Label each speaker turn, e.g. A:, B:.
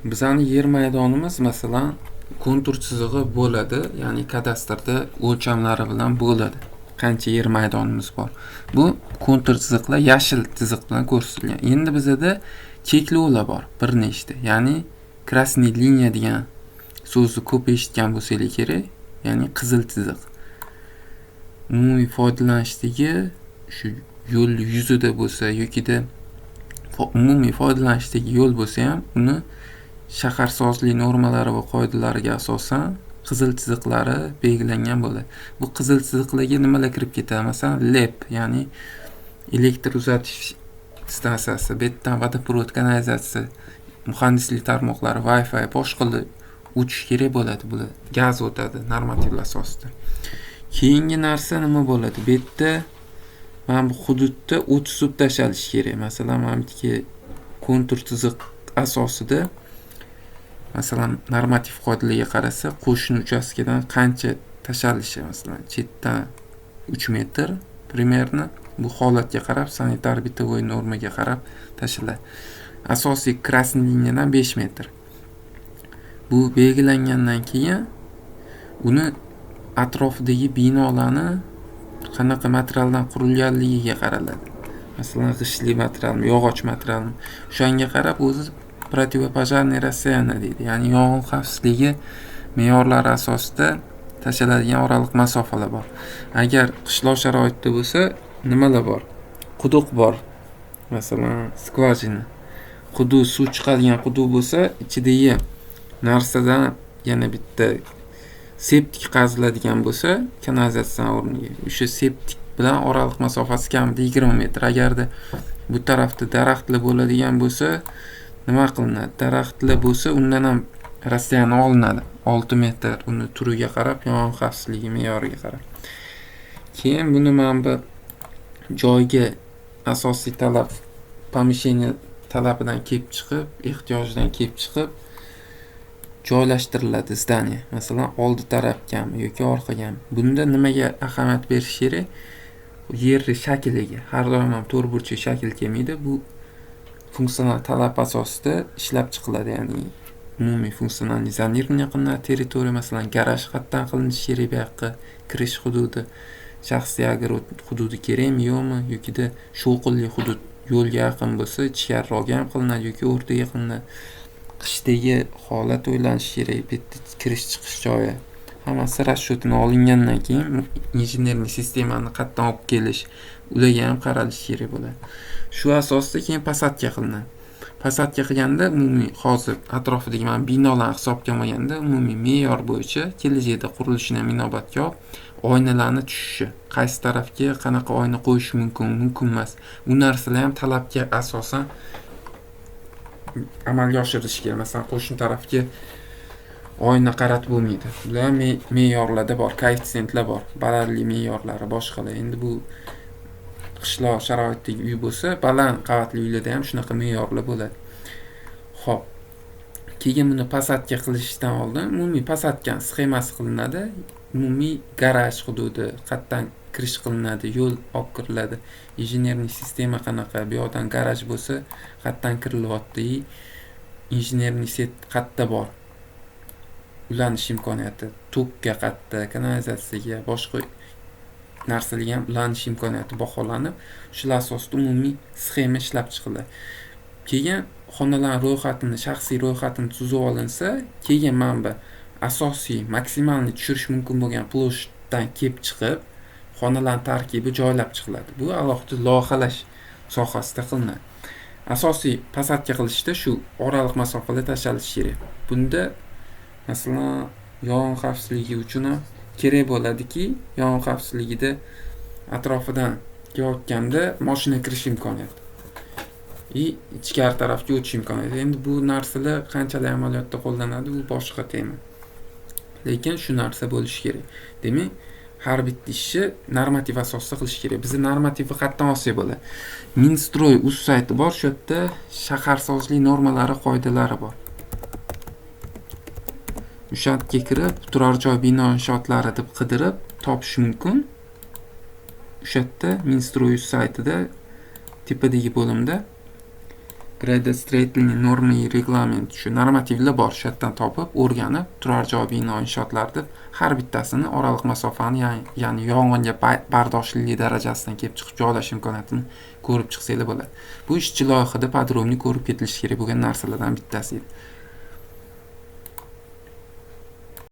A: Bizani yer maydonimiz masalan kontur chizig'i bo'ladi, ya'ni kadastrda o'lchamlari bilan bo'ladi. Qancha yer maydonimiz bor. Bu kontur chiziqlar yashil chiziq bilan ko'rsatilgan. Endi bizda cheklovlar bor, bir nechta. Ya'ni krasniy liniya degan so'zni ko'p eshitgan bo'lsangiz kerak, ya'ni qizil chiziq. Umumiy foydalanishdagi shu yo'l yuzida bo'lsa yokida umumiy foydalanishdagi yo'l bo'lsa ham uni shaharsozlik normalari va qoidalariga asosan qizil chiziqlari belgilangan bo'ladi. Bu qizil chiziqlarga nimalar kirib ketadi? Masalan, LEP, ya'ni elektr uzatish stansiyasi, betdan vodoprovod kanalizatsiya, muhandislik tarmoqlari, Wi-Fi, boshqalar o'tish kerak bo'ladi. Bular gaz o'tadi normativ asosida. Keyingi narsa nima bo'ladi? Bu yerda mana bu hududda o't sub tashalishi kerak. Masalan, mana bu kontur chiziq asosida masalan normativ qoidalarga qarasa, qo'shni uchastkadan qancha tashalishi, masalan, chetdan 3 metr примерно, bu holatga qarab sanitar bitovoy normaga qarab tashiladi. Asosiy krasniy liniyadan 5 metr. Bu belgilangandan keyin uni atrofidagi binolarni qanaqa materialdan qurilganligiga qaraladi. Masalan, g'ishtli materialmi, yog'och materialmi, o'shanga qarab o'zi protivopожарный расстояние deydi. Ya'ni yong'in xavfsizligi me'yorlari asosida tashaladigan oraliq masofalar bor. Agar qishloq sharoitida bo'lsa, nimalar bor? Quduq bor. Masalan, skvajina. Quduq, suv chiqadigan quduq bo'lsa, ichidagi narsadan yana bitta septik qaziladigan bo'lsa, kanalizatsiya o'rniga, o'sha septik bilan oraliq masofasi kamida 20 metr. Agarda bu tarafda daraxtlar bo'ladigan bo'lsa, nima qilinadi? Daraxtlar bo'lsa, undan ham rasiyani olinadi. 6 metr uni turiga qarab, yong'in xavfsizligi me'yoriga qarab. Keyin buni mana bu joyga asosiy talab, помещение talabidan kelib chiqib, ehtiyojidan kelib chiqib joylashtiriladi zdaniya. Masalan, oldi tarafgami yoki orqagami. Bunda nimaga ahamiyat berish kerak? Yer shakliga. Har doim ham to'rtburchak shakl kelmaydi. Bu funksional talab asosida ishlab chiqiladi, ya'ni umumiy funksional zonирование qilinadi territoriya, masalan, garaj qatdan qilinishi kerak, bu yoqqa kirish hududi, shaxsiy огород hududi kerakmi, yo'qmi, yokida shovqinli hudud yo'lga yaqin bo'lsa, ichkariroq ham qilinadi yoki o'rtaga qilinadi. Qishdagi holat o'ylanishi kerak, bitta kirish chiqish joyi. Hammasi расчетini olingandan keyin injenerniy sistemani qatdan olib kelish, ularga ham qaralish kerak bo'ladi. Shu asosda keyin pasatka qilinadi. Pasatka qilganda umumiy hozir atrofidagi mana binolarni hisobga olmaganda umumiy me'yor bo'yicha kelajakda qurilishini inobatga olib oynalarni tushishi, qaysi tarafga qanaqa oyna qo'yish mumkin emas. Bu narsalar ham talabga asosan amalga oshirilishi kerak. Masalan, qo'shni tarafga oyna qaratib bo'lmaydi. Bular me'yorlarda bor, koeffitsiyentlar bor, balandlik me'yorlari boshqalar. Endi bu qishloq sharoitidagi uy bo'lsa, baland qavatli uylarda ham shunaqa me'yorlar bo'ladi. Xo'p. Keyin buni pasatka qilishdan oldin umumiy pasatkani sxemasi qilinadi. Umumiy garaj hududi qatdan kirish qilinadi, yo'l olib kiriladi. Injenerniy sistema qanaqa? Bu yoqdan garaj bo'lsa, qatdan kirilyapti. Injenerniy set qatta bor. Ulanish imkoniyati, tokga qatta, kanalizatsiyaga, boshqa narsalarga ham ulanish imkoniyati baholanib, shular asosida umumiy sxema ishlab chiqiladi. Keyin xonalar ro'yxatini, shaxsiy ro'yxatini tuzib olinsa, keyin manba asosiy maksimalni tushirish mumkin bo'lgan ploshdan kelib chiqib, xonalar tarkibi joylab chiqiladi. Bu alohida loyihalash sohasida qilinadi. Asosiy pasatka qilishda shu oraliq masofalar tashalishi kerak. Bunda masalan, yong'in xavfsizligi uchun ham kerak bo'ladiki, yong'in xavfsizligida atrofidan kelayotganda mashina kirish imkoniyati. Ichkari tarafga o'tish imkoniyati. Endi bu narsalar qanchalik amaliyotda qo'llanadi, bu boshqa tema. Lekin shu narsa bo'lishi kerak. Demak, har bitta ishni normativ asosida qilish kerak. Biz normativni qayerdan olsak bo'ladi? Minstroy uz sayti bor, shu yerda shaharsozlik normalari, qoidalari bor. O'shaga kirib, turar joy bino inshootlari deb qidirib topish mumkin. O'sha yerda Minstroy saytida tepadagi bo'limda Gradastроительный normaviy reglament shu normativlar bor, shu yerdan topib, o'rganib, turar joy bino inshootlarida har bittasini oraliq masofani, ya'ni yong'inga bardoshlilik darajasidan kelib chiqib joylash imkoniyatini ko'rib chiqsanglar bo'ladi. Bu ishchi loyihada podrobniy ko'rib ketilishi kerak bo'lgan narsalardan bittasi edi.